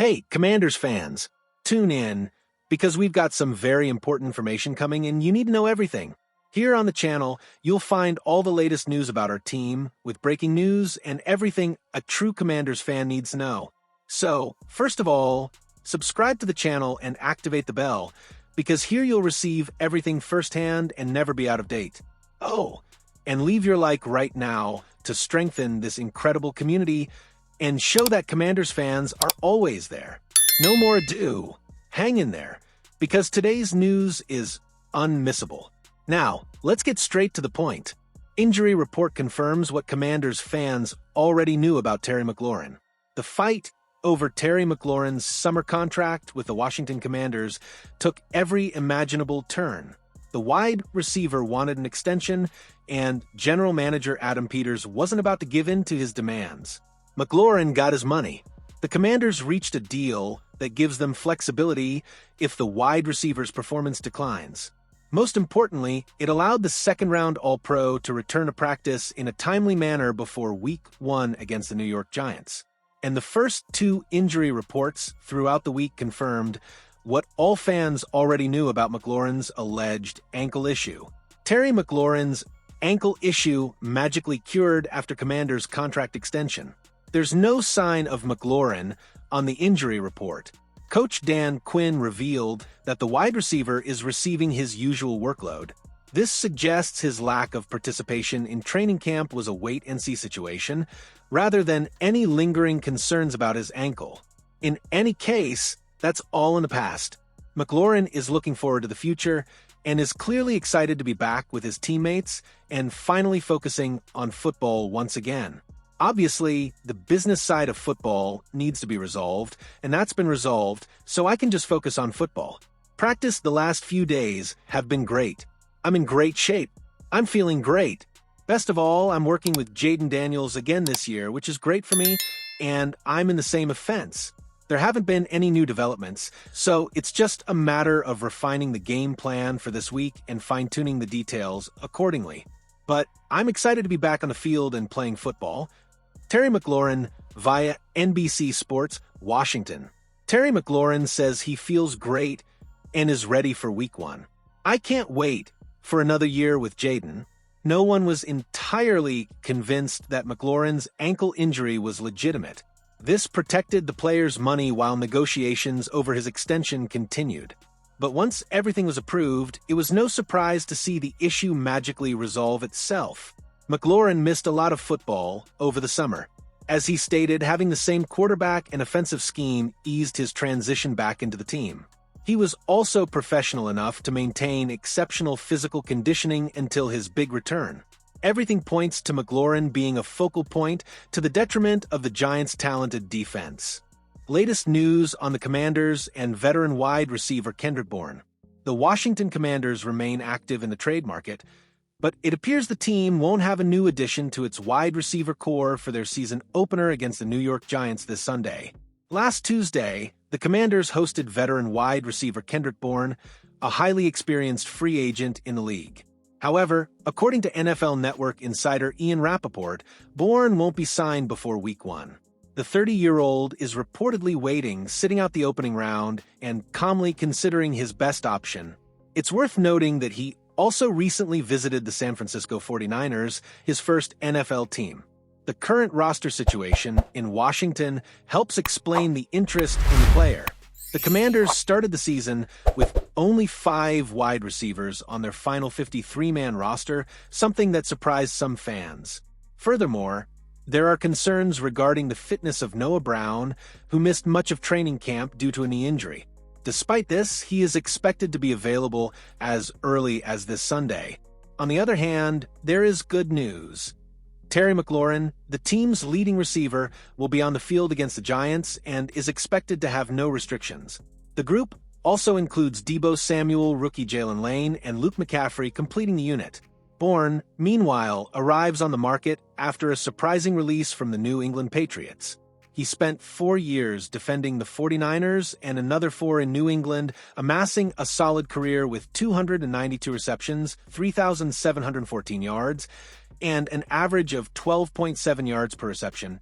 Hey, Commanders fans, tune in because we've got some very important information coming and you need to know everything. Here on the channel, you'll find all the latest news about our team with breaking news and everything a true Commanders fan needs to know. So, first of all, subscribe to the channel and activate the bell because here you'll receive everything firsthand and never be out of date. Oh, and leave your like right now to strengthen this incredible community and show that Commanders fans are always there. No more ado. Hang in there, because today's news is unmissable. Now, let's get straight to the point. Injury report confirms what Commanders fans already knew about Terry McLaurin. The fight over Terry McLaurin's summer contract with the Washington Commanders took every imaginable turn. The wide receiver wanted an extension, and general manager Adam Peters wasn't about to give in to his demands. McLaurin got his money. The Commanders reached a deal that gives them flexibility if the wide receiver's performance declines. Most importantly, it allowed the second-round All-Pro to return to practice in a timely manner before Week 1 against the New York Giants. And the first two injury reports throughout the week confirmed what all fans already knew about McLaurin's alleged ankle issue. Terry McLaurin's ankle issue magically cured after Commanders' contract extension. There's no sign of McLaurin on the injury report. Coach Dan Quinn revealed that the wide receiver is receiving his usual workload. This suggests his lack of participation in training camp was a wait-and-see situation, rather than any lingering concerns about his ankle. In any case, that's all in the past. McLaurin is looking forward to the future and is clearly excited to be back with his teammates and finally focusing on football once again. Obviously, the business side of football needs to be resolved, and that's been resolved, so I can just focus on football. Practice the last few days have been great. I'm in great shape. I'm feeling great. Best of all, I'm working with Jaden Daniels again this year, which is great for me, and I'm in the same offense. There haven't been any new developments, so it's just a matter of refining the game plan for this week and fine-tuning the details accordingly. But I'm excited to be back on the field and playing football. Terry McLaurin via NBC Sports, Washington. Terry McLaurin says he feels great and is ready for Week 1. I can't wait for another year with Jaden. No one was entirely convinced that McLaurin's ankle injury was legitimate. This protected the player's money while negotiations over his extension continued. But once everything was approved, it was no surprise to see the issue magically resolve itself. McLaurin missed a lot of football over the summer. As he stated, having the same quarterback and offensive scheme eased his transition back into the team. He was also professional enough to maintain exceptional physical conditioning until his big return. Everything points to McLaurin being a focal point to the detriment of the Giants' talented defense. Latest news on the Commanders and veteran wide receiver Kendrick Bourne. The Washington Commanders remain active in the trade market, but it appears the team won't have a new addition to its wide receiver core for their season opener against the New York Giants this Sunday. Last Tuesday, the Commanders hosted veteran wide receiver Kendrick Bourne, a highly experienced free agent in the league. However, according to NFL Network insider Ian Rappaport, Bourne won't be signed before Week 1. The 30-year-old is reportedly waiting, sitting out the opening round, and calmly considering his best option. It's worth noting that he also recently visited the San Francisco 49ers, his first NFL team. The current roster situation in Washington helps explain the interest in the player. The Commanders started the season with only 5 wide receivers on their final 53-man roster, something that surprised some fans. Furthermore, there are concerns regarding the fitness of Noah Brown, who missed much of training camp due to a knee injury. Despite this, he is expected to be available as early as this Sunday. On the other hand, there is good news. Terry McLaurin, the team's leading receiver, will be on the field against the Giants and is expected to have no restrictions. The group also includes Deebo Samuel, rookie Jalen Lane, and Luke McCaffrey completing the unit. Bourne, meanwhile, arrives on the market after a surprising release from the New England Patriots. He spent 4 years defending the 49ers and another 4 in New England, amassing a solid career with 292 receptions, 3,714 yards, and an average of 12.7 yards per reception,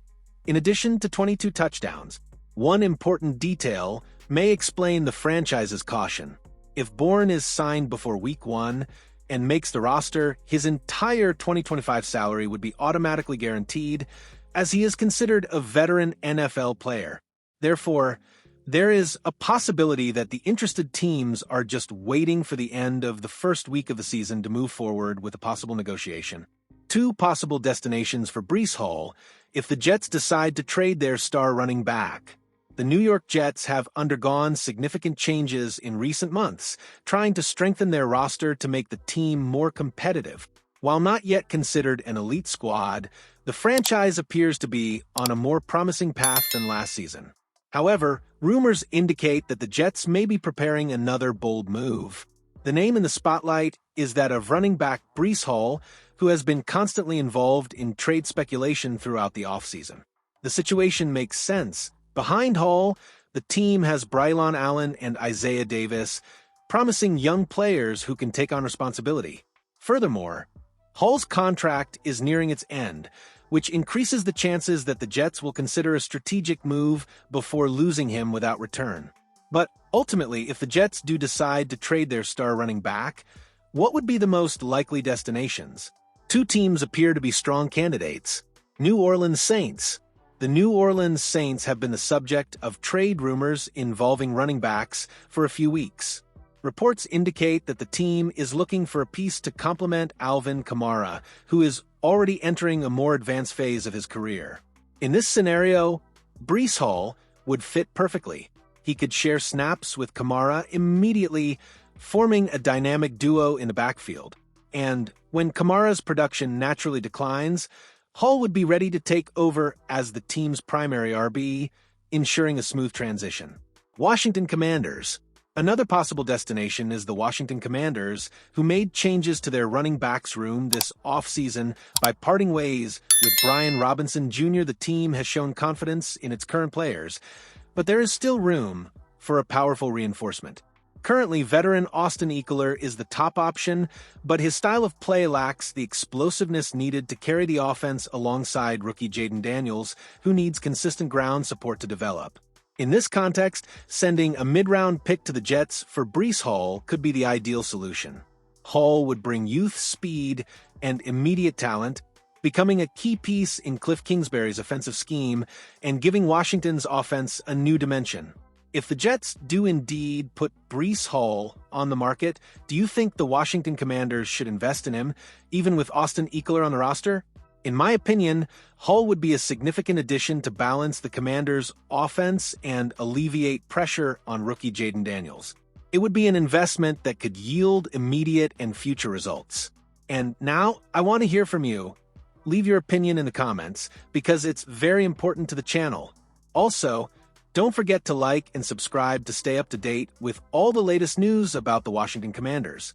in addition to 22 touchdowns. One important detail may explain the franchise's caution. If Bourne is signed before Week 1 and makes the roster, his entire 2025 salary would be automatically guaranteed, as he is considered a veteran NFL player. Therefore, there is a possibility that the interested teams are just waiting for the end of the first week of the season to move forward with a possible negotiation. Two possible destinations for Breece Hall if the Jets decide to trade their star running back. The New York Jets have undergone significant changes in recent months, trying to strengthen their roster to make the team more competitive. While not yet considered an elite squad, the franchise appears to be on a more promising path than last season. However, rumors indicate that the Jets may be preparing another bold move. The name in the spotlight is that of running back Breece Hall, who has been constantly involved in trade speculation throughout the offseason. The situation makes sense. Behind Hall, the team has Braylon Allen and Isaiah Davis, promising young players who can take on responsibility. Furthermore, Hall's contract is nearing its end, which increases the chances that the Jets will consider a strategic move before losing him without return. But ultimately, if the Jets do decide to trade their star running back, what would be the most likely destinations? Two teams appear to be strong candidates. New Orleans Saints. The New Orleans Saints have been the subject of trade rumors involving running backs for a few weeks. Reports indicate that the team is looking for a piece to complement Alvin Kamara, who is already entering a more advanced phase of his career. In this scenario, Breece Hall would fit perfectly. He could share snaps with Kamara immediately, forming a dynamic duo in the backfield. And when Kamara's production naturally declines, Hall would be ready to take over as the team's primary RB, ensuring a smooth transition. Washington Commanders. Another possible destination is the Washington Commanders, who made changes to their running backs room this offseason by parting ways with Brian Robinson Jr. The team has shown confidence in its current players, but there is still room for a powerful reinforcement. Currently, veteran Austin Ekeler is the top option, but his style of play lacks the explosiveness needed to carry the offense alongside rookie Jaden Daniels, who needs consistent ground support to develop. In this context, sending a mid-round pick to the Jets for Breece Hall could be the ideal solution. Hall would bring youth, speed, and immediate talent, becoming a key piece in Cliff Kingsbury's offensive scheme and giving Washington's offense a new dimension. If the Jets do indeed put Breece Hall on the market, do you think the Washington Commanders should invest in him, even with Austin Ekeler on the roster? In my opinion, Hall would be a significant addition to balance the Commanders' offense and alleviate pressure on rookie Jaden Daniels. It would be an investment that could yield immediate and future results. And now, I want to hear from you. Leave your opinion in the comments, because it's very important to the channel. Also, don't forget to like and subscribe to stay up to date with all the latest news about the Washington Commanders.